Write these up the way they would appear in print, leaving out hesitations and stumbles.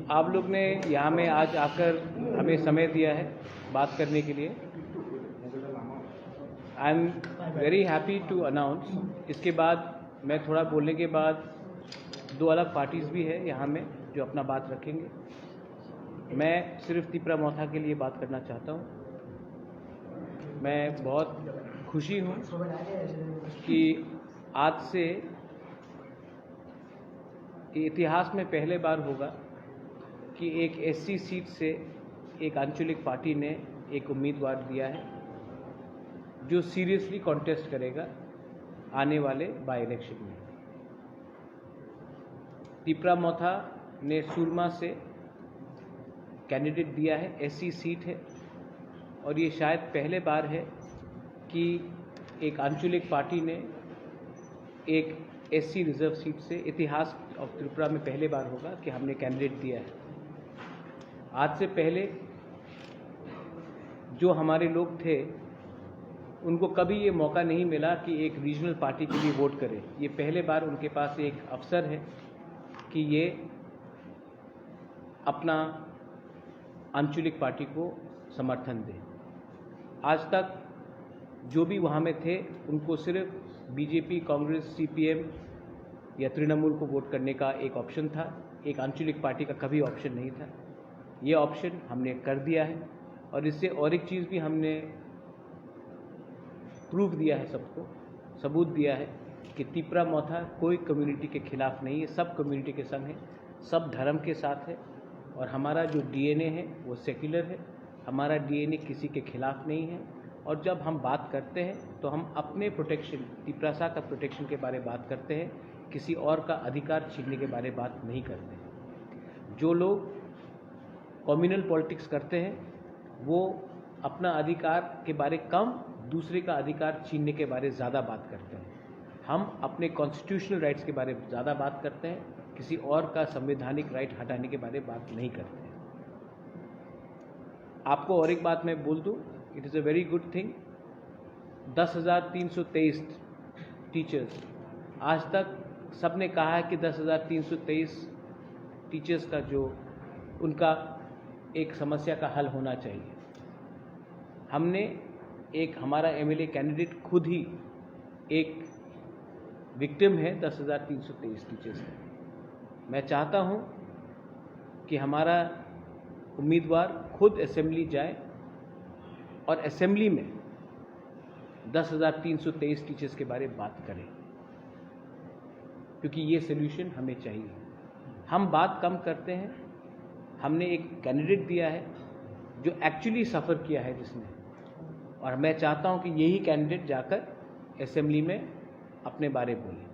आप लोग ने यहाँ में आज आकर हमें समय दिया है बात करने के लिए। I am very happy to announce, इसके बाद मैं थोड़ा बोलने के बाद दो अलग पार्टीज़ भी है यहाँ में जो अपना बात रखेंगे। मैं सिर्फ तिपरा मोथा के लिए बात करना चाहता हूँ। मैं बहुत खुशी हूँ कि आज से इतिहास में पहले बार होगा कि एक एससी सीट से एक आंचलिक पार्टी ने एक उम्मीदवार दिया है जो सीरियसली कॉन्टेस्ट करेगा आने वाले बाय इलेक्शन में। तिपरा मोथा ने सुरमा से कैंडिडेट दिया है, एससी सीट है, और ये शायद पहले बार है कि एक आंचलिक पार्टी ने एक एससी रिजर्व सीट से, इतिहास ऑफ त्रिपुरा में पहले बार होगा कि हमने कैंडिडेट दिया है। आज से पहले जो हमारे लोग थे उनको कभी ये मौका नहीं मिला कि एक रीजनल पार्टी के लिए वोट करें। ये पहले बार उनके पास एक अवसर है कि ये अपना आंचलिक पार्टी को समर्थन दें। आज तक जो भी वहाँ में थे उनको सिर्फ बीजेपी, कांग्रेस, सीपीएम या तृणमूल को वोट करने का एक ऑप्शन था, एक आंचलिक पार्टी का कभी ऑप्शन नहीं था। ये ऑप्शन हमने कर दिया है और इससे और एक चीज़ भी हमने प्रूफ दिया है, सबको सबूत दिया है कि तिपरा मोथा कोई कम्युनिटी के खिलाफ नहीं है, सब कम्युनिटी के संग है, सब धर्म के साथ है। और हमारा जो डीएनए है वो सेक्युलर है, हमारा डीएनए किसी के खिलाफ नहीं है। और जब हम बात करते हैं तो हम अपने प्रोटेक्शन, तिपरासा का प्रोटेक्शन के बारे में बात करते हैं, किसी और का अधिकार छीनने के बारे में बात नहीं करते हैं। जो लोग कम्युनल पॉलिटिक्स करते हैं वो अपना अधिकार के बारे कम, दूसरे का अधिकार छीनने के बारे ज़्यादा बात करते हैं। हम अपने कॉन्स्टिट्यूशनल राइट्स के बारे में ज़्यादा बात करते हैं, किसी और का संवैधानिक राइट हटाने के बारे में बात नहीं करते हैं। आपको और एक बात मैं बोल दूं, it is a very good thing, 10,323 teachers, आज तक सबने कहा है कि 10,323 टीचर्स का जो उनका एक समस्या का हल होना चाहिए। हमने एक, हमारा एमएलए कैंडिडेट खुद ही एक विक्टिम है 10,323 टीचर्स का। मैं चाहता हूं कि हमारा उम्मीदवार खुद असेंबली जाए और असेंबली में 10,323 टीचर्स के बारे में बात करें, क्योंकि ये सॉल्यूशन हमें चाहिए। हम बात कम करते हैं। हमने एक कैंडिडेट दिया है जो एक्चुअली सफ़र किया है जिसने, और मैं चाहता हूं कि यही कैंडिडेट जाकर असेंबली में अपने बारे बोले।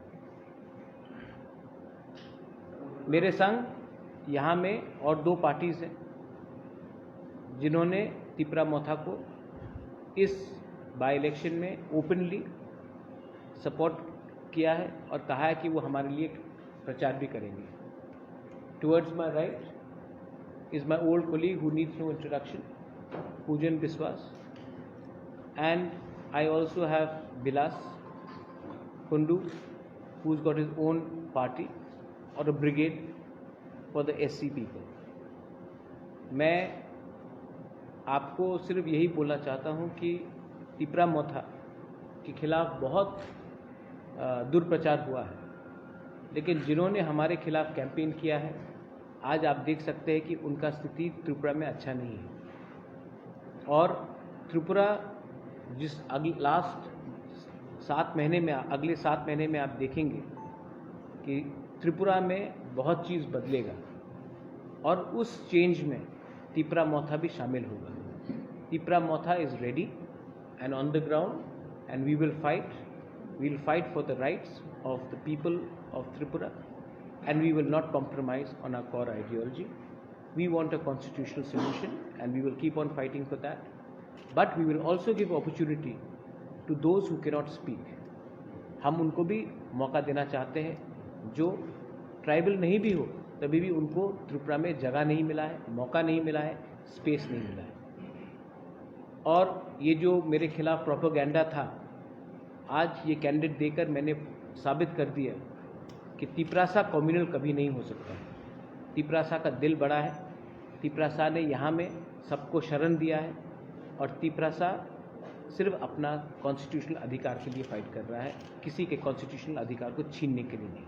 मेरे संग यहाँ में और दो पार्टीज़ हैं जिन्होंने तिपरा मोथा को इस बाय इलेक्शन में ओपनली सपोर्ट किया है और कहा है कि वो हमारे लिए प्रचार भी करेंगे। Towards my right is my old colleague who needs no introduction, Pujan Biswas, and I also have Bilas Kundu, who's got his own party or a brigade for the SC people. मैं आपको सिर्फ यही बोलना चाहता हूँ कि तिपरा मोथा के खिलाफ बहुत दुर्प्रचार हुआ है, लेकिन जिन्होंने हमारे खिलाफ कैंपेन किया है आज आप देख सकते हैं कि उनका स्थिति त्रिपुरा में अच्छा नहीं है। और त्रिपुरा जिस लास्ट 7 महीने में, अगले 7 महीने में आप देखेंगे कि त्रिपुरा में बहुत चीज़ बदलेगा और उस चेंज में तिपरा मोथा भी शामिल होगा। Tipra Motha is ready and on the ground and we will fight for the rights of the people of Tripura and we will not compromise on our core ideology. We want a constitutional solution and we will keep on fighting for that. But we will also give opportunity to those who cannot speak. हम उनको भी मौका देना चाहते हैं जो tribal नहीं भी हो, तभी भी उनको त्रिपुरा में जगह नहीं मिला है, मौका नहीं मिला है, स्पेस नहीं मिला है। और ये जो मेरे खिलाफ प्रोपेगेंडा था, आज ये कैंडिडेट देकर मैंने साबित कर दिया कि तिपरासा कम्युनल कभी नहीं हो सकता। तिपरासा का दिल बड़ा है। तिपरासा ने यहाँ में सबको शरण दिया है और तिपरासा सिर्फ अपना कॉन्स्टिट्यूशनल अधिकार के लिए फाइट कर रहा है, किसी के कॉन्स्टिट्यूशनल अधिकार को छीनने के लिए नहीं।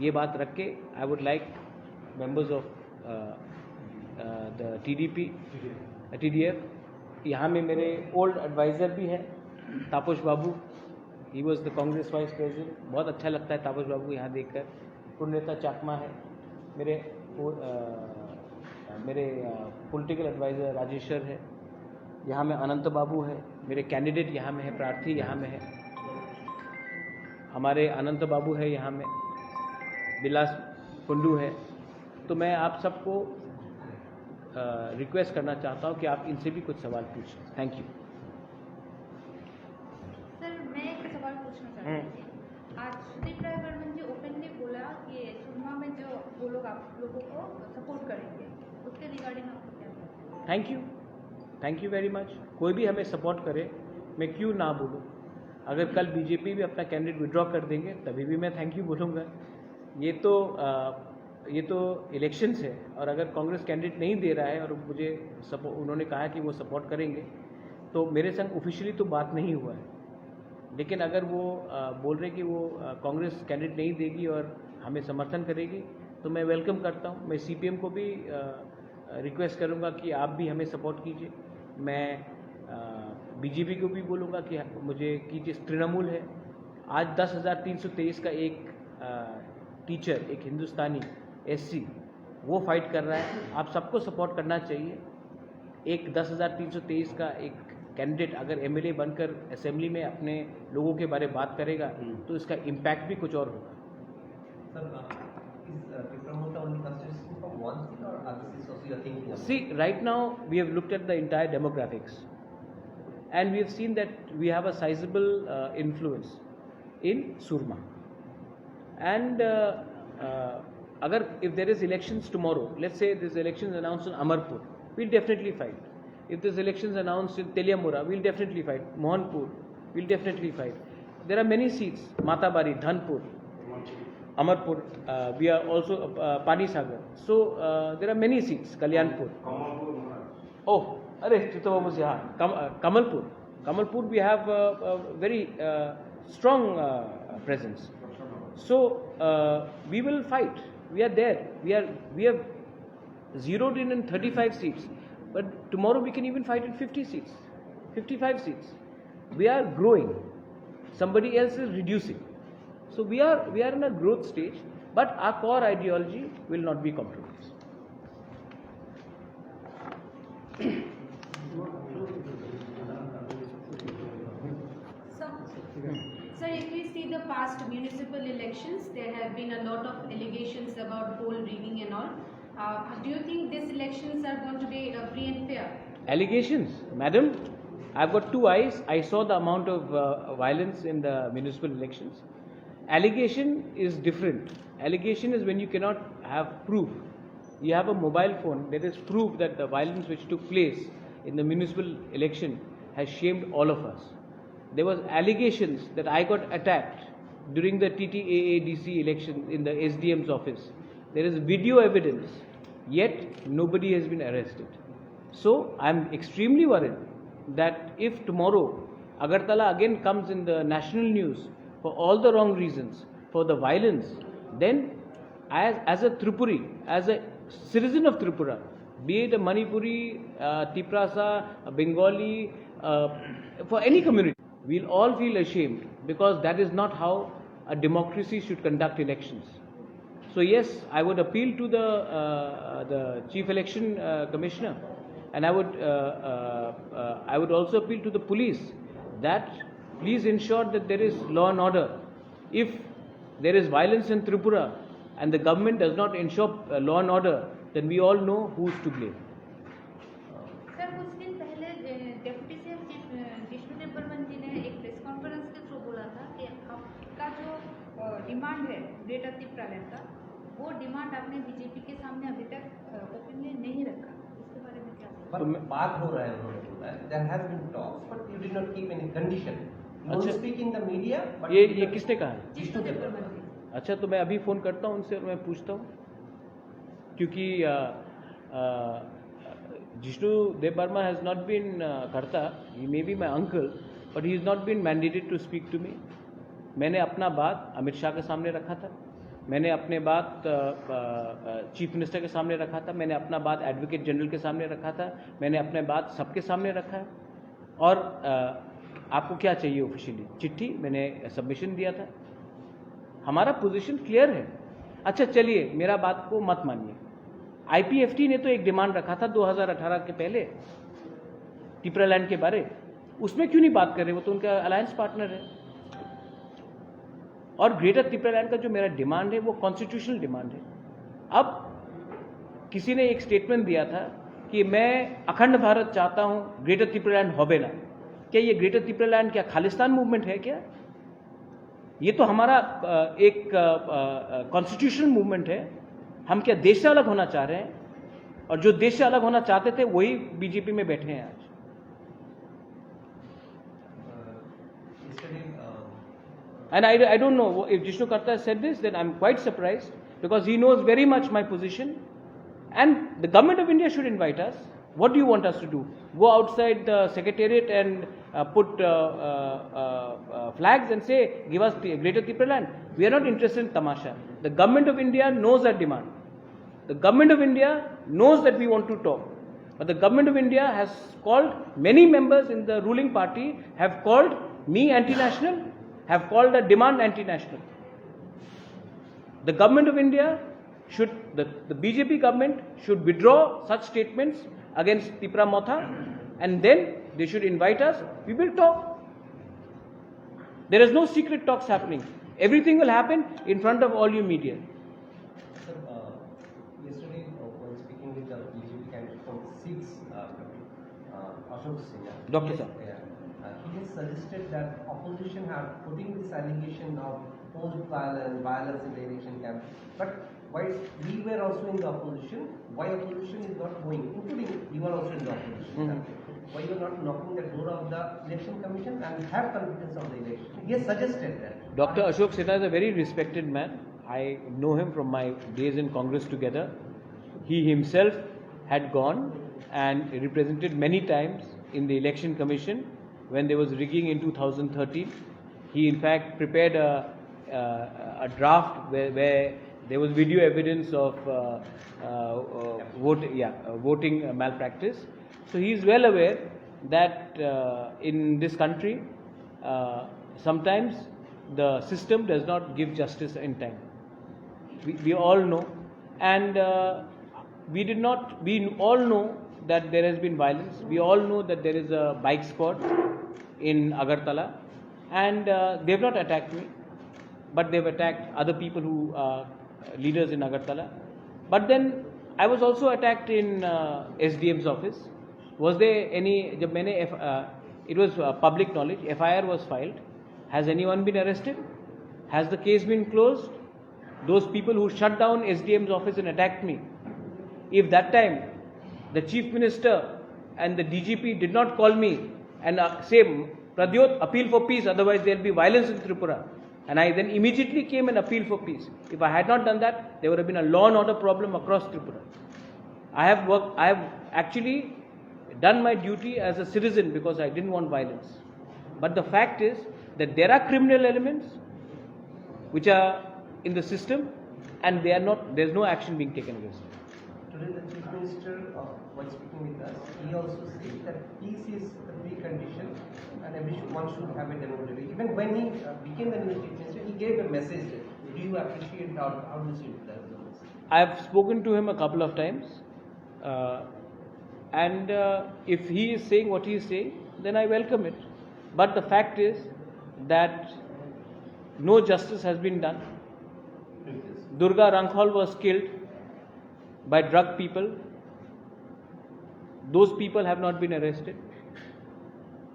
ये बात रख के I would like members of the TDF, यहाँ में मेरे ओल्ड एडवाइज़र भी हैं Tapas Babu, he was the Congress vice president. बहुत अच्छा लगता है तापस बाबू यहाँ देखकर। पुण्यता चाकमा है मेरे पॉलिटिकल एडवाइज़र। राजेश्वर है यहाँ में। अनंत बाबू है मेरे कैंडिडेट यहाँ में है। प्रार्थी यहाँ में है, हमारे अनंत बाबू है यहाँ में। बिलास कुंडू है। तो मैं आप सबको रिक्वेस्ट करना चाहता हूँ कि आप इनसे भी कुछ सवाल पूछें। Thank you. सर, मैं एक सवाल पूछना चाहती थी। आज सुदीप राय बर्मन जी ओपनली बोला कि सुरमा में जो वो लोग आप लोगों को सपोर्ट करेंगे, उसके रिगार्डिंग आपको क्या लगता है? Thank you very much. कोई भी हमें सपोर्ट करे, मैं क्यों ना बोलूँ। अगर कल बीजेपी भी अपना कैंडिडेट विड्रॉ कर देंगे तभी भी मैं थैंक यू बोलूँगा। ये तो इलेक्शंस है, और अगर कांग्रेस कैंडिडेट नहीं दे रहा है और मुझे उन्होंने कहा कि वो सपोर्ट करेंगे, तो मेरे संग ऑफिशियली तो बात नहीं हुआ है। लेकिन अगर वो बोल रहे कि वो कांग्रेस कैंडिडेट नहीं देगी और हमें समर्थन करेगी, तो मैं वेलकम करता हूँ। मैं CPM को भी रिक्वेस्ट करूँगा कि आप भी हमें सपोर्ट कीजिए। मैं BJP को भी बोलूँगा कि मुझे कीजिए। तृणमूल है, आज 10,323 का एक टीचर, एक हिंदुस्तानी SC, वो फाइट कर रहा है। आप सबको सपोर्ट करना चाहिए। एक 10,323 का एक कैंडिडेट अगर MLA बनकर असेंबली में अपने लोगों के बारे में बात करेगा तो इसका इम्पैक्ट भी कुछ और होगा। See, right now we have looked at the entire demographics and we have seen that we have a sizable influence in Surma. And if there is elections tomorrow, let's say there's elections announced in Amarpur, we'll definitely fight. If there's elections announced in Teliamura, we'll definitely fight. Mohanpur, we'll definitely fight. There are many seats, Matabari, Dhanpur, Amarpur, we are also Pani Sagar. So there are many seats, Kalyanpur. Oh, Kamalpur, we have a very strong presence. So we will fight. We are there. We have zeroed in 35 seats, but tomorrow we can even fight in 50 seats, 55 seats. We are growing. Somebody else is reducing. So we are in a growth stage, but our core ideology will not be compromised. Sir, if we see the past municipal elections, there have been a lot of allegations about poll rigging and all. Do you think these elections are going to be free and fair? Allegations, madam, I've got two eyes. I saw the amount of violence in the municipal elections. Allegation is different. Allegation is when you cannot have proof. You have a mobile phone, there is proof that the violence which took place in the municipal election has shamed all of us. There was allegations that I got attacked during the TTAA-DC election in the SDM's office. There is video evidence, yet nobody has been arrested. So I am extremely worried that if tomorrow Agartala again comes in the national news for all the wrong reasons, for the violence, then as a Tripuri, as a citizen of Tripura, be it a Manipuri, Tiprasa, a Bengali, for any community, we'll all feel ashamed, because that is not how a democracy should conduct elections. So yes, I would appeal to the Chief Election Commissioner, and I would also appeal to the police that please ensure that there is law and order. If there is violence in Tripura and the government does not ensure law and order, then we all know who is to blame. Sir, कुछ दिन पहले deputy CM Jishnu Dev Burman जी ने एक press conference के through बोला था कि आपका जो डिमांड है ग्रेटर तिपरालैंड का, वो डिमांड आपने बीजेपी के सामने अभी तक ओपनली नहीं रखा। इसके बारे में क्या? पर बात हो रहा है, उन्होंने बोला there has been talks, but you did not keep any condition. You won't speak in the media. But ये किसने कहा? जिष्णुदेव बर्मन जी। अच्छा, तो मैं अभी फ़ोन करता हूँ उनसे और मैं पूछता हूँ, क्योंकि Jishnu Dev Varma has not been करता, he may be my uncle, but he is not been mandated to speak to me. मैंने अपना बात अमित शाह के सामने रखा था, मैंने अपने बात चीफ मिनिस्टर के सामने रखा था, मैंने अपना बात एडवोकेट जनरल के सामने रखा था, मैंने अपने बात सबके सामने रखा है. और आपको क्या चाहिए ऑफिशियली? चिट्ठी मैंने सबमिशन दिया था, हमारा पोजीशन क्लियर है. अच्छा चलिए, मेरा बात को मत मानिए. आईपीएफटी ने तो एक डिमांड रखा था 2018 के पहले टिपरालैंड के बारे, उसमें क्यों नहीं बात कर रहे? वो तो उनका अलायंस पार्टनर है. और ग्रेटर टिपरालैंड का जो मेरा डिमांड है वो कॉन्स्टिट्यूशनल डिमांड है. अब किसी ने एक स्टेटमेंट दिया था कि मैं अखंड भारत चाहता हूं, ग्रेटर टिपरालैंड होबे ना. क्या ये ग्रेटर टिपरालैंड क्या खालिस्तान मूवमेंट है क्या? ये तो हमारा एक कॉन्स्टिट्यूशनल मूवमेंट है. हम क्या देश से अलग होना चाह रहे हैं? और जो देश से अलग होना चाहते थे वही बीजेपी में बैठे हैं आज. And I don't know if Jishnu Karta said this, then I'm quite surprised, because he knows very much my position. And the government of India should invite us. What do you want us to do? Go outside the secretariat and put flags and say, give us the Greater Tipraland? We are not interested in tamasha. The government of India knows our demand. The government of India knows that we want to talk. But the government of India has called, many members in the ruling party have called me anti-national, have called the demand anti-national. The government of India should, the BJP government should withdraw such statements against Tipra Motha, and then they should invite us. We will talk. There is no secret talks happening. Everything will happen in front of all you media. Sir, yesterday while speaking with the BJP candidate from SIX, Ashok Sinha, Dr. Sir. He has suggested that opposition are putting this allegation of violence in the election camp. But while we were also in the opposition, why opposition is not going, including you are also in the opposition. Why you are not knocking the door of the election commission and have confidence of the election? He has suggested that. Dr. Ashok Sinha is a very respected man. I know him from my days in Congress together. He himself had gone and represented many times in the election commission when there was rigging in 2013. He in fact prepared a draft where there was video evidence of voting malpractice. So he is well aware that in this country sometimes the system does not give justice in time. We all know, and we all know that there has been violence. We all know that there is a bike squad in Agartala, and they have not attacked me, but they have attacked other people who are leaders in Agartala. But then I was also attacked in SDM's office. Was there any? It was public knowledge. FIR was filed. Has anyone been arrested? Has the case been closed? Those people who shut down SDM's office and attacked me, if that time the Chief Minister and the DGP did not call me and say, Pradyot, appeal for peace, otherwise there will be violence in Tripura, and I then immediately came and appealed for peace. If I had not done that, there would have been a law and order problem across Tripura. I have actually done my duty as a citizen because I didn't want violence. But the fact is that there are criminal elements which are in the system, and there is no action being taken against them. Today the Chief Minister, while speaking with us, he also said that peace is the precondition and everyone should have a democracy. Even when he became the new Chief Minister, he gave a message. Do you appreciate how do you see that? I have spoken to him a couple of times, and if he is saying what he is saying, then I welcome it. But the fact is that no justice has been done. Durga Rankhol was killed by drug people. Those people have not been arrested.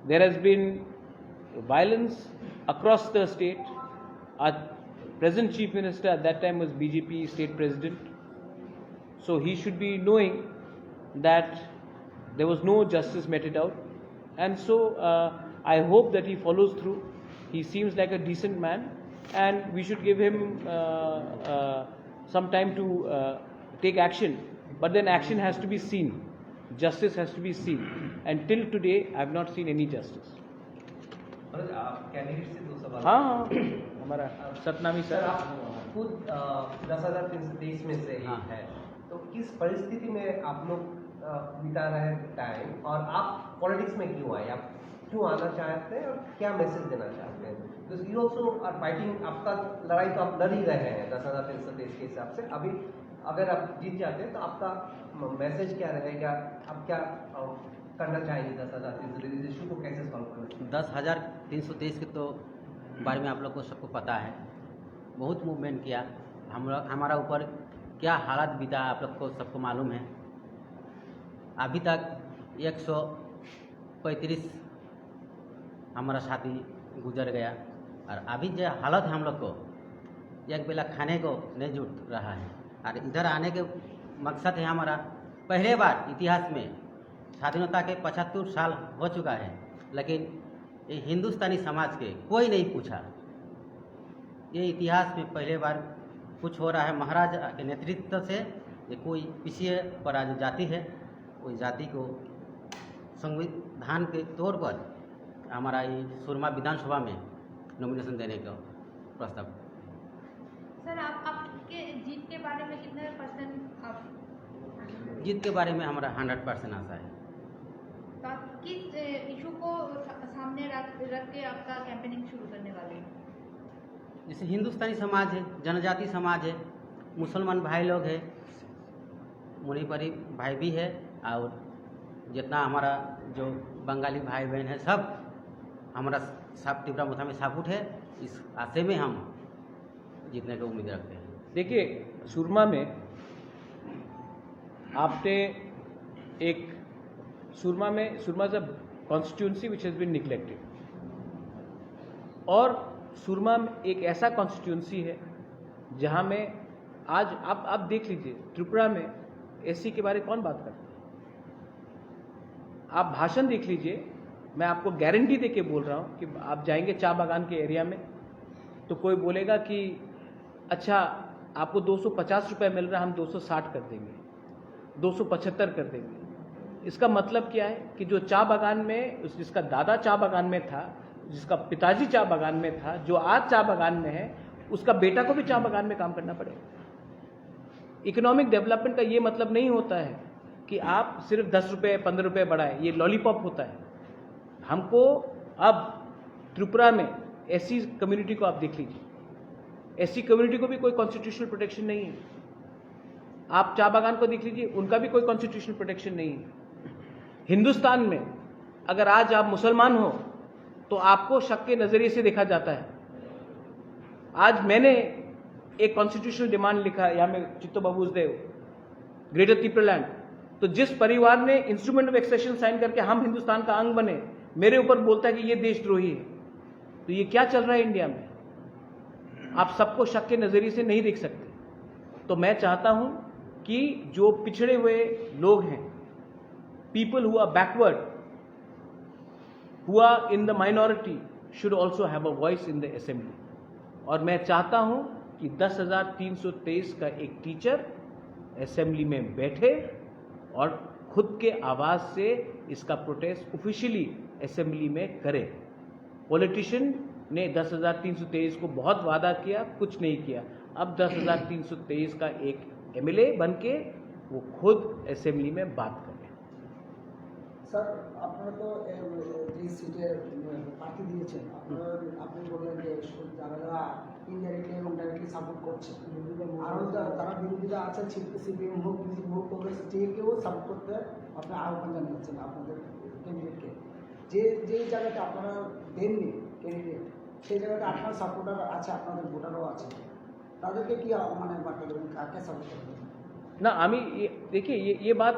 There has been violence across the state. Our present Chief Minister at that time was BJP State President. So he should be knowing that there was no justice meted out. And so I hope that he follows through. He seems like a decent man, and we should give him some time to take action. But then action has to be seen, justice has to be seen, and till today I have not seen any justice. Candidate से दो सवाल। हाँ हमारा Satnami sir, sir. आप खुद 10,323 में से एक है, तो किस परिस्थिति में आप लोग बिता रहे हैं टाइम, और आप पॉलिटिक्स में क्यों आए, आप क्यों आना चाहते हैं और क्या मैसेज देना चाहते हैं? Because you also are fighting, आपका लड़ाई तो आप लड़ ही रहे हैं 10,323 के हिसाब से। अभी अगर आप जीत जाते हैं तो आपका मैसेज क्या रहेगा, आप क्या करना चाहेंगे 10,323 इशू को कैसे सॉल्व करना? 10,323 के तो बारे में आप लोग को सबको पता है, बहुत मूवमेंट किया, हमारा ऊपर क्या हालात बीता आप लोग को सबको मालूम है। अभी तक 135 हमारा साथी गुजर गया, और अभी जो हालत है हम लोग को एक बेला खाने को नहीं जुट रहा है। और इधर आने के मकसद है हमारा, पहले बार इतिहास में स्वाधीनता के 75 साल हो चुका है, लेकिन ये हिंदुस्तानी समाज के कोई नहीं पूछा। ये इतिहास में पहले बार कुछ हो रहा है महाराज के नेतृत्व से। ये कोई पिछड़े पड़ा जो जाति है, कोई जाति को संविधान के तौर पर हमारा ये सुरमा विधानसभा में नॉमिनेशन देने का प्रस्ताव। सर, आपके जीत के बारे में कितने % आप? जीत के बारे में हमारा 100% आशा है। तो आप किस इशू को सामने रख के आपका कैंपेनिंग शुरू करने वाले हैं? जैसे हिंदुस्तानी समाज है, जनजाति समाज है, मुसलमान भाई लोग है, मुनीपरी भाई भी है, और जितना हमारा जो बंगाली भाई बहन है, सब हमारा सब त्रिपुरा मोथा में सपोर्ट है। इस आशे में हम जीतने की उम्मीद रखते हैं। देखिए, सुरमा में आपने एक Surma is a constituency which has been neglected, और सुरमा में एक ऐसा कॉन्स्टिट्यूंसी है जहां में आज आप देख लीजिए, त्रिपुरा में एससी के बारे में कौन बात करता है? आप भाषण देख लीजिए, मैं आपको गारंटी दे के बोल रहा हूं कि आप जाएंगे चाय बागान के एरिया में तो कोई बोलेगा कि अच्छा आपको 250 रुपये मिल रहा है, हम 260 कर देंगे, 275 कर देंगे। इसका मतलब क्या है कि जो चाय बागान में, जिसका दादा चाय बागान में था, जिसका पिताजी चाय बागान में था, जो आज चाय बागान में है, उसका बेटा को भी चाय बागान में काम करना पड़ेगा। इकोनॉमिक डेवलपमेंट का ये मतलब नहीं होता है कि आप सिर्फ 10 रुपये 15 रुपये बढ़ाए, ये लॉलीपॉप होता है। हमको अब त्रिपुरा में एससी कम्युनिटी को आप देख लीजिए, एससी कम्युनिटी को भी कोई कॉन्स्टिट्यूशनल प्रोटेक्शन नहीं है। आप चाय बागान को देख लीजिए, उनका भी कोई कॉन्स्टिट्यूशनल प्रोटेक्शन नहीं है। हिंदुस्तान में अगर आज आप मुसलमान हो तो आपको शक के नजरिए से देखा जाता है। आज मैंने एक कॉन्स्टिट्यूशनल डिमांड लिखा यहाँ में, चित्तो बाबूसदेव, ग्रेटर त्रिपुरालैंड, तो जिस परिवार ने इंस्ट्रूमेंट ऑफ एक्सेशन साइन करके हम हिंदुस्तान का अंग बने, मेरे ऊपर बोलता है कि ये देशद्रोही है, तो ये क्या चल रहा है इंडिया में? आप सबको शक के नजरिए से नहीं देख सकते। तो मैं चाहता हूं कि जो पिछड़े हुए लोग हैं, people who are backward, who are in the minority, should also have a voice in the assembly. और मैं चाहता हूं कि 10,323 का एक टीचर असेंबली में बैठे और खुद के आवाज से इसका प्रोटेस्ट ऑफिशियली असेंबली में करे। पॉलिटिशियन ने 10,323 को बहुत वादा किया, कुछ नहीं किया। अब 10,323 का एक एमएलए बन के वो खुद असेंबली में बात करें। স্যার, আপনারা তো যে সিটে প্রার্থী দিয়েছেন, আপনি বললেন যে যারা যারা ইনডাইরেক্টলি এবং ডাইরেক্টলি সাপোর্ট করছে, আরও তারা বিরোধীরা আছে, সিপিএম হোক, বিজেপি হোক, কংগ্রেস, যে কেউ সাপোর্ট করতে আপনি আহ্বান জানিয়েছেন আপনাদের ক্যান্ডিডেটকে। যেই জায়গাটা আপনারা দেননি ক্যান্ডিডেট, সেই জায়গাটা আপনার সাপোর্টার আছে, আপনাদের ভোটারও আছে, তাদেরকে কি মানে বার্তা দেবেন, কাকে সাপোর্ট করবেন? ना আমি देखिए ये बात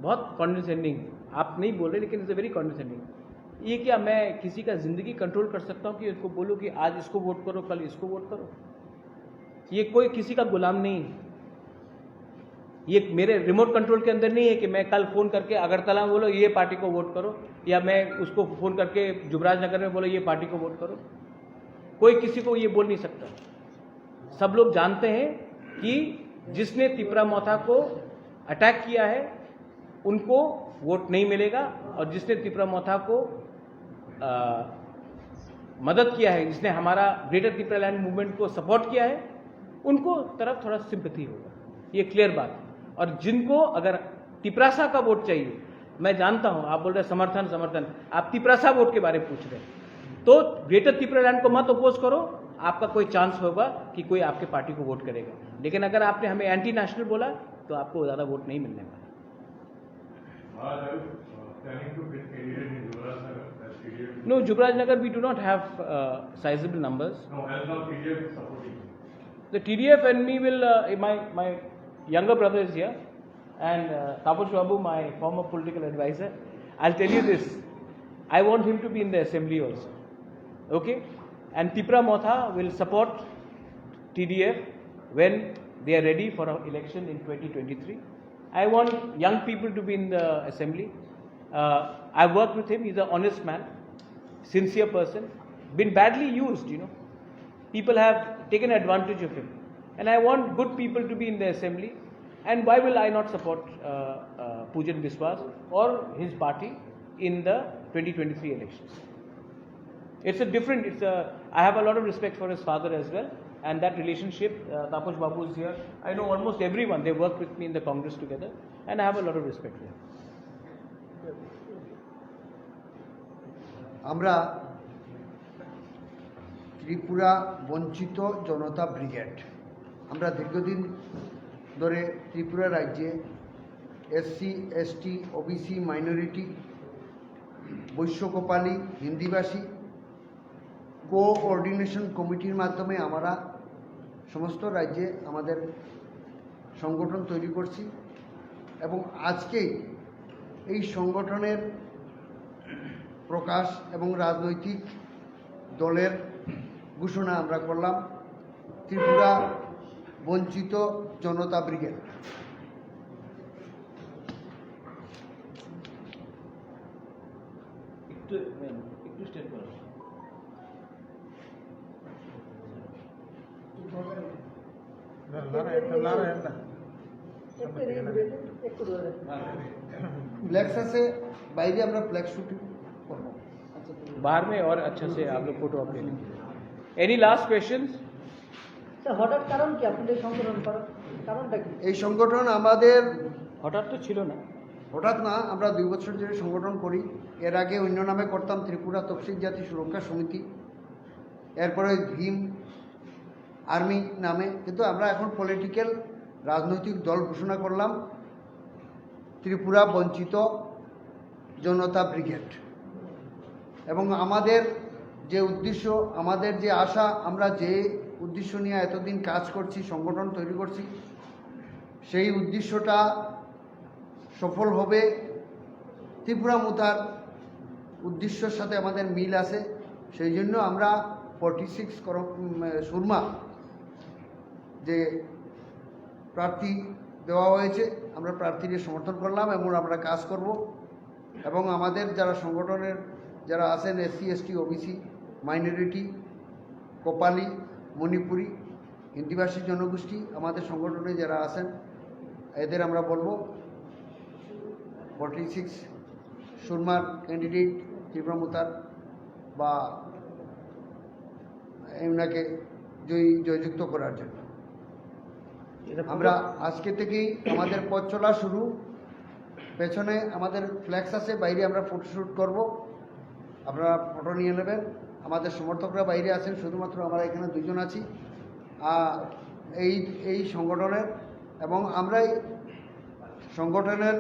बहुत कॉन्डिसेंडिंग, आप नहीं बोल रहे, लेकिन इट्स अ वेरी कॉन्डिसेंडिंग। ये क्या मैं किसी का ज़िंदगी कंट्रोल कर सकता हूँ कि इसको बोलूँ कि आज इसको वोट करो, कल इसको वोट करो? ये कोई किसी का गुलाम नहीं है। ये मेरे रिमोट कंट्रोल के अंदर नहीं है कि मैं कल फ़ोन करके अगरतला में बोलो ये पार्टी को वोट करो, या मैं उसको फ़ोन करके जुबराज नगर में बोलो ये पार्टी को वोट करो। कोई किसी को ये बोल नहीं सकता। सब लोग जानते हैं कि जिसने तिपरा मोथा को अटैक किया है उनको वोट नहीं मिलेगा, और जिसने तिपरा मोथा को मदद किया है, जिसने हमारा ग्रेटर तिपरा लैंड मूवमेंट को सपोर्ट किया है, उनको तरफ थोड़ा सिंपैथी होगा, ये क्लियर बात है। और जिनको अगर तिपरासा का वोट चाहिए, मैं जानता हूं आप बोल रहे समर्थन, आप तिपरासा वोट के बारे में पूछ रहे हैं, तो ग्रेटर तिपरा लैंड को मत अपोज करो, आपका कोई चांस होगा कि कोई आपके पार्टी को वोट करेगा। लेकिन अगर आपने हमें एंटी नेशनल बोला तो आपको ज़्यादा वोट नहीं मिलने वाला। No, Jubrajnagar we do not have sizable numbers. No, as of TDF supporting. The TDF and me will, my younger brother is here, and Taposh Babu, my former political advisor. I'll tell you this, I want him to be in the assembly also, okay? And Tipra Motha will support TDF when they are ready for an election in 2023. I want young people to be in the assembly. I've worked with him, he's an honest man, sincere person, been badly used, you know. People have taken advantage of him. And I want good people to be in the assembly. And why will I not support Pujan Biswas or his party in the 2023 elections? I have a lot of respect for his father as well. And that relationship, Taposh Babu is here. I know almost everyone, they worked with me in the Congress together. And I have a lot of respect for him. আমরা ত্রিপুরা বঞ্চিত জনতা brigade, আমরা দীর্ঘদিন ধরে ত্রিপুরা রাজ্যে SC, ST, OBC, minority, বৈশ্য কোপালী, হিন্দিভাষী coordination কমিটির মাধ্যমে আমরা সমস্ত রাজ্যে আমাদের সংগঠন তৈরি করছি এবং আজকেই এই সংগঠনের প্রকাশ এবং রাজনৈতিক দলের ঘোষণা আমরা করলাম, ত্রিপুরা বঞ্চিত জনতা ব্রিগেড। फ्लैक्स আছে বাইরে আমরা फ्लैक्स শুটিং করব बाहर में और अच्छा से आप लोग फोटो आप ले लेंगे। Any last questions? স্যার হঠাৎ কারণ কি আপনি এই সংগঠন করার কারণটা কি? এই সংগঠন আমাদের হঠাৎ তো ছিল না, হঠাৎ না, আমরা 2 বছর ধরে সংগঠন করি। এর আগে অন্য নামে করতাম ত্রিপুরা তফসিল জাতি সুরক্ষা সমিতি, এরপরে ভীম আর্মি নামে, কিন্তু আমরা এখন পলিটিক্যাল রাজনৈতিক দল ঘোষণা করলাম ত্রিপুরা বঞ্চিত জনতা ব্রিগেড। এবং আমাদের যে উদ্দেশ্য, আমাদের যে আশা, আমরা যে উদ্দেশ্য নিয়ে এতদিন কাজ করছি, সংগঠন তৈরি করছি, সেই উদ্দেশ্যটা সফল হবে। ত্রিপুরা মুথার উদ্দেশ্যের সাথে আমাদের মিল আছে, সেই জন্য আমরা 46 সুরমা যে প্রার্থী দেওয়া হয়েছে, আমরা প্রার্থীদের সমর্থন করলাম এবং আমরা কাজ করব। এবং আমাদের যারা সংগঠনের যারা আছেন এসসি, এসটি, ওবিসি, মাইনরিটি, কোপালী, মণিপুরি, হিন্দিভাষী জনগোষ্ঠী আমাদের সংগঠনে যারা আছেন, এদের আমরা বলবো 46 সুরমার ক্যান্ডিডেট ত্রিপুরা মুথার বা এনাকে জয়যুক্ত করার জন্য। আমরা আজকে থেকেই আমাদের পথ চলা শুরু। পেছনে আমাদের ফ্ল্যাক্স আছে, বাইরে আমরা ফটোশ্যুট করব, আপনারা ফটো নিয়ে নেবেন। আমাদের সমর্থকরা বাইরে আছেন, শুধুমাত্র আমরা এখানে 2 জন আছি এই সংগঠনের। এবং আমরা এই সংগঠনের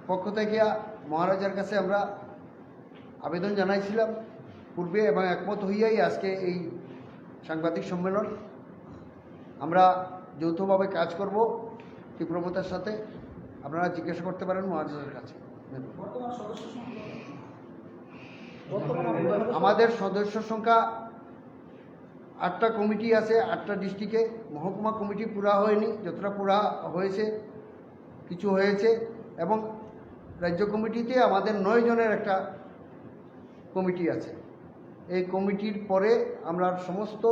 পক্ষ থেকে মহারাজার কাছে আমরা আবেদন জানাইছিলাম পূর্বে এবং একমত হইয়াই আজকে এই সাংবাদিক সম্মেলন। আমরা যৌথভাবে কাজ করব ত্রিপুরা মুথার সাথে। আপনারা জিজ্ঞাসা করতে পারেন মহারাজার কাছে। আমাদের সদস্য সংখ্যা 8টা কমিটি আছে, 8টা ডিস্ট্রিক্টে। মহকুমা কমিটি পুরা হয়নি, যতটা পুরা হয়েছে কিছু হয়েছে। এবং রাজ্য কমিটিতে আমাদের 9 জনের একটা কমিটি আছে। এই কমিটির পরে আমরা সমস্ত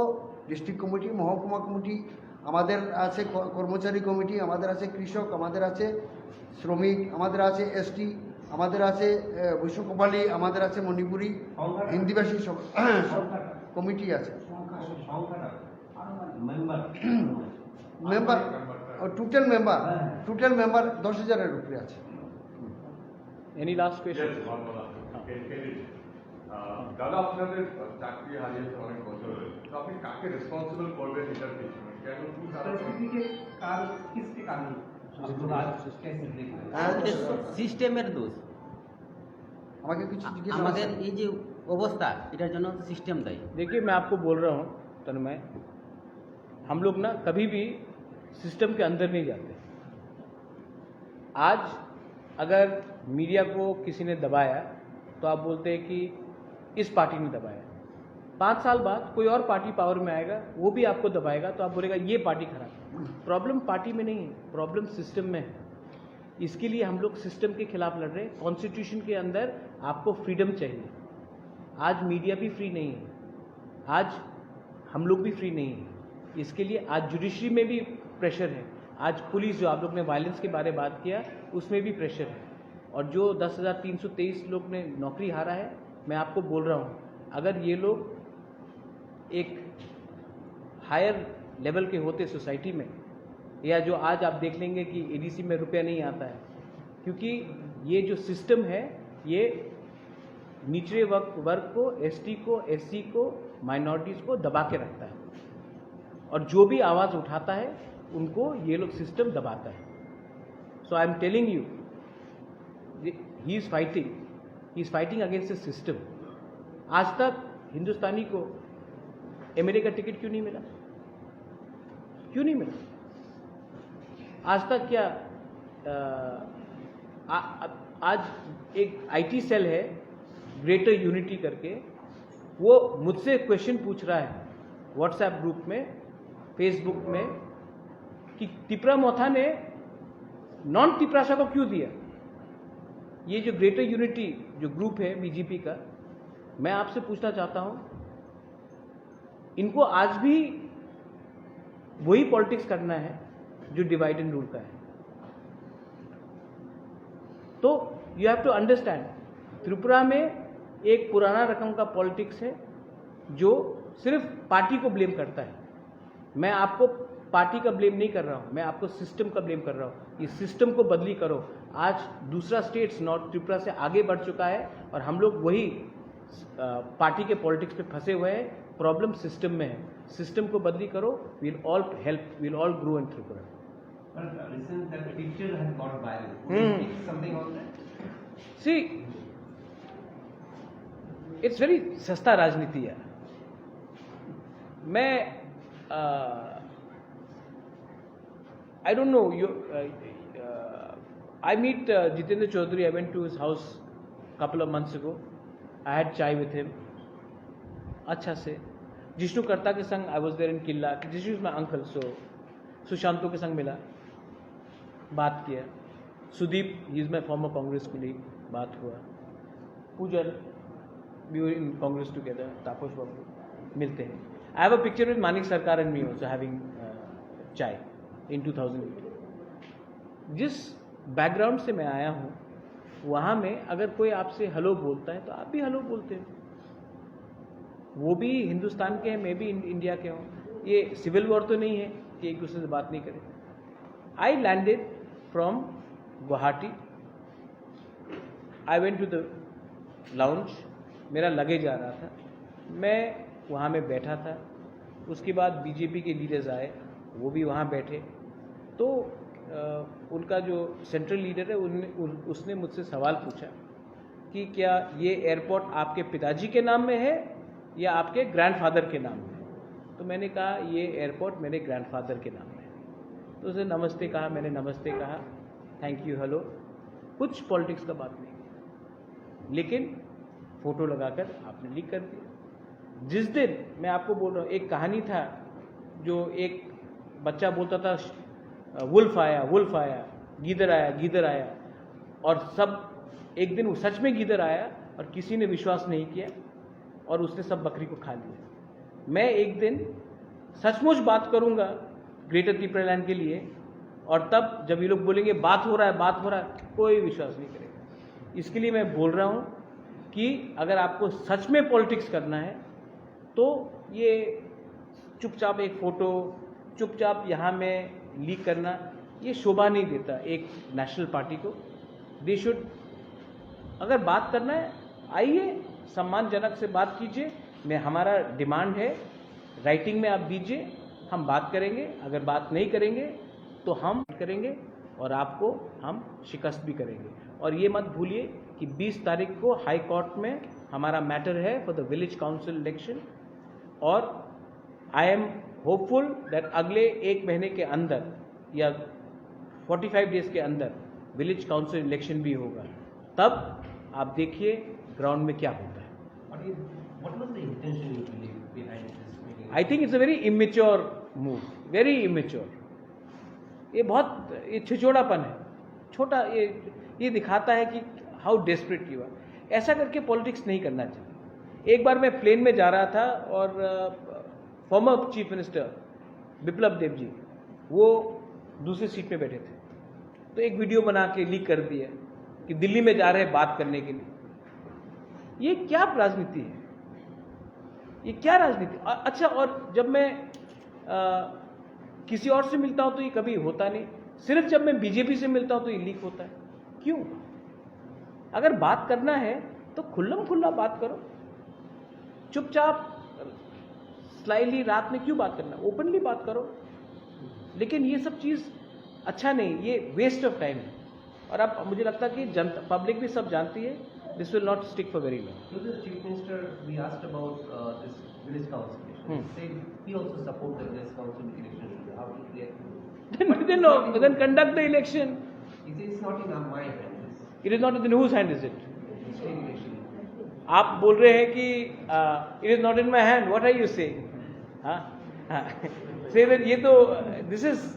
ডিস্ট্রিক্ট কমিটি, মহকুমা কমিটি, আমাদের আছে কর্মচারী কমিটি, আমাদের আছে কৃষক, আমাদের আছে শ্রমিক, আমাদের আছে এসটি, আমাদের আছে বৈশ্যকপালি, আমাদের আছে মণিপুরি, হিন্দিভাষী সব কমিটি আছে। মেম্বার টোটাল মেম্বার 10,000-এর উপরে আছে। Any last question? দাদা আপনাদের চাকরি হারিয়েছে অনেক বছর হয়ে, তো আপনি কাকে রেসপন্সিবল করবেন এটার পিছনে? কেন কি তারা किसके कारण कैसे देख रहे हैं? সিস্টেমের দোষ। আমাকে কিছু জিজ্ঞেস আমাদের এই যে অবস্থা এটার জন্য সিস্টেম দায়ী। देखिए मैं आपको बोल रहा हूँ तन्मय, हम लोग ना कभी भी सिस्टम के अंदर नहीं जाते। आज अगर मीडिया को किसी ने दबाया तो आप बोलते हैं कि इस पार्टी ने दबाया। 5 साल बाद कोई और पार्टी पावर में आएगा, वो भी आपको दबाएगा, तो आप बोलेगा ये पार्टी खराब है। प्रॉब्लम पार्टी में नहीं है, प्रॉब्लम सिस्टम में है। इसके लिए हम लोग सिस्टम के खिलाफ लड़ रहे हैं। कॉन्स्टिट्यूशन के अंदर आपको फ्रीडम चाहिए। आज मीडिया भी फ्री नहीं है, आज हम लोग भी फ्री नहीं है। इसके लिए आज जुडिशरी में भी प्रेशर है, आज पुलिस, जो आप लोग ने वायलेंस के बारे में बात किया, उसमें भी प्रेशर है। और जो 10,323 लोग ने नौकरी हारा है, मैं आपको बोल रहा हूँ, अगर ये लोग एक हायर लेवल के होते सोसाइटी में, या जो आज आप देख लेंगे कि एडीसी में रुपया नहीं आता है, क्योंकि ये जो सिस्टम है ये निचले वर्ग को, एसटी को, एससी को, माइनॉरिटीज़ को दबा के रखता है, और जो भी आवाज़ उठाता है उनको ये लोग सिस्टम दबाता है। So I am telling you, he is fighting against the system. आज तक हिंदुस्तानी को एमएलए का टिकट क्यों नहीं मिला? क्यों नहीं मिला? आज तक क्या आज एक आईटी सेल है ग्रेटर यूनिटी करके, वो मुझसे क्वेश्चन पूछ रहा है व्हाट्सएप ग्रुप में, फेसबुक में, कि तिपरा मोथा ने नॉन तिपरासा को क्यों दिया? ये जो ग्रेटर यूनिटी जो ग्रुप है बीजेपी का, मैं आपसे पूछना चाहता हूं, इनको आज भी वही पॉलिटिक्स करना है जो डिवाइड एंड रूल का है। तो you have to understand, Tripura में एक पुराना रकम का पॉलिटिक्स है जो सिर्फ पार्टी को ब्लेम करता है। मैं आपको पार्टी का ब्लेम नहीं कर रहा हूं, मैं आपको सिस्टम का ब्लेम कर रहा हूं। इस सिस्टम को बदली करो। आज दूसरा स्टेट्स नॉर्थ त्रिपुरा से आगे बढ़ चुका है और हम लोग वही पार्टी के पॉलिटिक्स पे फंसे हुए हैं। प्रॉब्लम सिस्टम में है, सिस्टम को बदली करो, will all help, will all grow in Tripura. But listen, that picture has got viral. Something on that? See, it's very सस्ता राजनीति है। मैं I don't know, I meet Jitendra Chaudhary. I went to his house couple of months ago. I had chai with him. अच्छा से जिष्णु कर्ता के संग I was there in किला। Jishnu is my uncle, so सुशांतों के संग मिला, बात किया। Sudeep, he is my former Congress colleague, बात हुआ। पूजल, we were in Congress together. Tapas Babu, मिलते हैं। I have a picture with Manik Sarkar and me also having चाय इन 2008। जिस बैकग्राउंड से मैं आया हूँ, वहाँ में अगर कोई आपसे हेलो बोलता है तो आप भी हेलो बोलते हो। वो भी हिंदुस्तान के हैं, मैं भी इंडिया के हूँ। ये सिविल वॉर तो नहीं है कि एक दूसरे से बात नहीं करें। I landed from Guwahati, I went to the lounge, मेरा लगेज आ रहा था, मैं वहाँ में बैठा था। उसके बाद बीजेपी के लीडर्स आए, वो भी वहाँ बैठे। तो उनका जो सेंट्रल लीडर है उसने मुझसे सवाल पूछा कि क्या ये एयरपोर्ट आपके पिताजी के नाम में है या आपके ग्रैंडफादर के नाम में? तो मैंने कहा ये एयरपोर्ट मेरे ग्रैंडफादर के नाम में है। तो उसने नमस्ते कहा, मैंने नमस्ते कहा, थैंक यू, हेलो, कुछ पॉलिटिक्स का बात नहीं, लेकिन फ़ोटो लगाकर आपने लीक कर दिया। जिस दिन, मैं आपको बोल रहा हूँ, एक कहानी था जो एक बच्चा बोलता था वुल्फ आया, गीदर आया, और सब एक दिन वो सच में गीदर आया और किसी ने विश्वास नहीं किया और उसने सब बकरी को खा लिया। मैं एक दिन सचमुच बात करूंगा ग्रेटर त्रिपुरालैंड के लिए, और तब जब ये लोग बोलेंगे बात हो रहा है, कोई विश्वास नहीं करेगा। इसके लिए मैं बोल रहा हूं कि अगर आपको सच में पॉलिटिक्स करना है तो ये चुपचाप एक फ़ोटो चुपचाप यहाँ में लीक करना ये शोभा नहीं देता एक नेशनल पार्टी को। दे शुड, अगर बात करना है आइए सम्मानजनक से बात कीजिए। हमारा डिमांड है राइटिंग में आप दीजिए, हम बात करेंगे। अगर बात नहीं करेंगे तो हम करेंगे और आपको हम शिकस्त भी करेंगे। और ये मत भूलिए कि 20 तारीख को हाई कोर्ट में हमारा मैटर है for the village council election, और आई एम होपफुल दैट अगले 1 महीने के अंदर या 45 डेज के अंदर विलेज काउंसिल इलेक्शन भी होगा। तब आप देखिए ग्राउंड में क्या होता है। What was the intention you believe behind this meeting? I think it's a very immature move, very immature. ये छिछोड़ापन है, छोटा। ये दिखाता है कि हाउ डेस्परेट यू आर। ऐसा करके पॉलिटिक्स नहीं करना चाहिए। एक बार मैं प्लेन में जा रहा था और former chief minister Biplab Dev ji वो दूसरी सीट में बैठे थे, तो एक वीडियो बना के लीक कर दिया कि दिल्ली में जा रहे हैं बात करने के लिए। ये क्या राजनीति है? ये क्या राजनीति? अच्छा, और जब मैं किसी और से मिलता हूं तो ये कभी होता नहीं, सिर्फ जब मैं बीजेपी से मिलता हूं तो ये लीक होता है। क्यों? अगर बात करना है तो खुल्लम खुल्ला बात करो, चुपचाप स्लाइली रात में क्यों बात करना, ओपनली बात करो। लेकिन ये सब चीज अच्छा नहीं, ये वेस्ट ऑफ टाइम है। और अब मुझे लगता है कि जनता पब्लिक भी सब जानती है, this will not stick for very long. To the Chief Minister, we asked about this village council election. He said he also support the village council election. How to react? Then conduct the election. He says it's not in my hands. It is not in whose hand is it? It's state election. आप बोल रहे हैं कि it is not in my hand. What are you saying? हाँ, say that ये तो this is